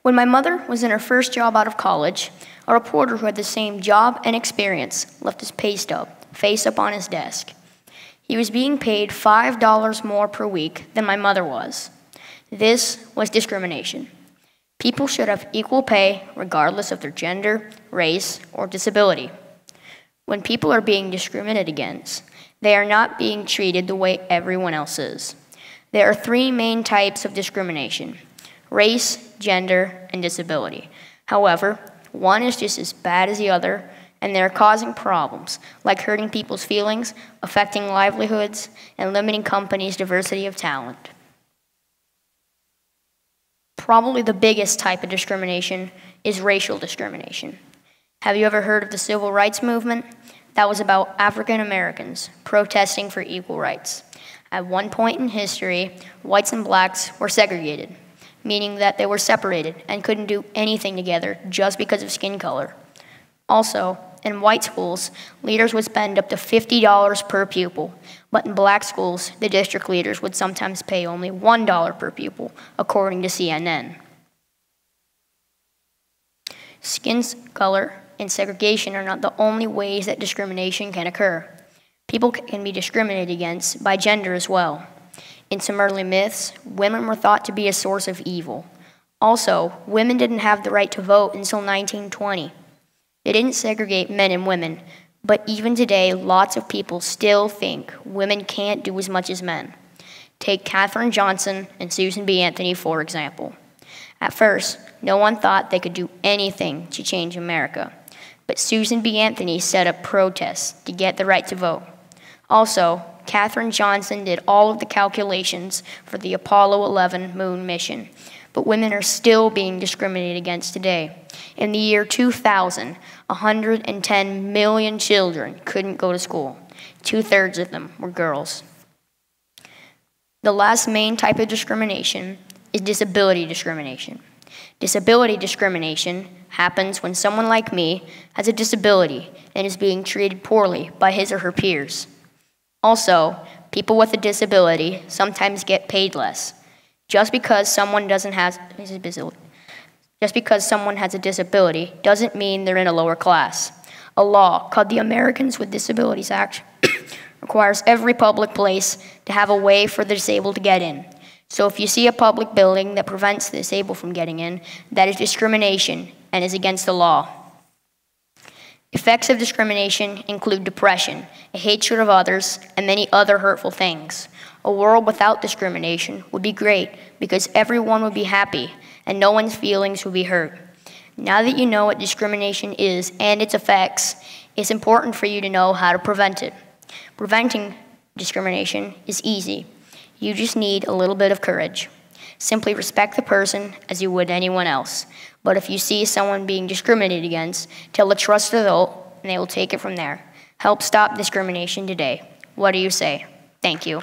When my mother was in her first job out of college, a reporter who had the same job and experience left his pay stub face up on his desk. He was being paid $5 more per week than my mother was. This was discrimination. People should have equal pay regardless of their gender, race, or disability. When people are being discriminated against, they are not being treated the way everyone else is. There are three main types of discrimination: race, gender, and disability. However, one is just as bad as the other, and they're causing problems, like hurting people's feelings, affecting livelihoods, and limiting companies' diversity of talent. Probably the biggest type of discrimination is racial discrimination. Have you ever heard of the Civil Rights Movement? That was about African Americans protesting for equal rights. At one point in history, whites and blacks were segregated, meaning that they were separated and couldn't do anything together just because of skin color. Also, in white schools, leaders would spend up to $50 per pupil, but in black schools, the district leaders would sometimes pay only $1 per pupil, according to CNN. Skin color and segregation are not the only ways that discrimination can occur. People can be discriminated against by gender as well. In some early myths, women were thought to be a source of evil. Also, women didn't have the right to vote until 1920. They didn't segregate men and women, but even today, lots of people still think women can't do as much as men. Take Katherine Johnson and Susan B. Anthony, for example. At first, no one thought they could do anything to change America, but Susan B. Anthony set up protests to get the right to vote. Also, Katherine Johnson did all of the calculations for the Apollo 11 moon mission, but women are still being discriminated against today. In the year 2000, 110 million children couldn't go to school. 2/3 of them were girls. The last main type of discrimination is disability discrimination. Disability discrimination happens when someone like me has a disability and is being treated poorly by his or her peers. Also, people with a disability sometimes get paid less. Just because someone has a disability doesn't mean they're in a lower class. A law called the Americans with Disabilities Act requires every public place to have a way for the disabled to get in. So if you see a public building that prevents the disabled from getting in, that is discrimination and is against the law. Effects of discrimination include depression, a hatred of others, and many other hurtful things. A world without discrimination would be great because everyone would be happy and no one's feelings would be hurt. Now that you know what discrimination is and its effects, it's important for you to know how to prevent it. Preventing discrimination is easy. You just need a little bit of courage. Simply respect the person as you would anyone else. But if you see someone being discriminated against, tell a trusted adult and they will take it from there. Help stop discrimination today. What do you say? Thank you.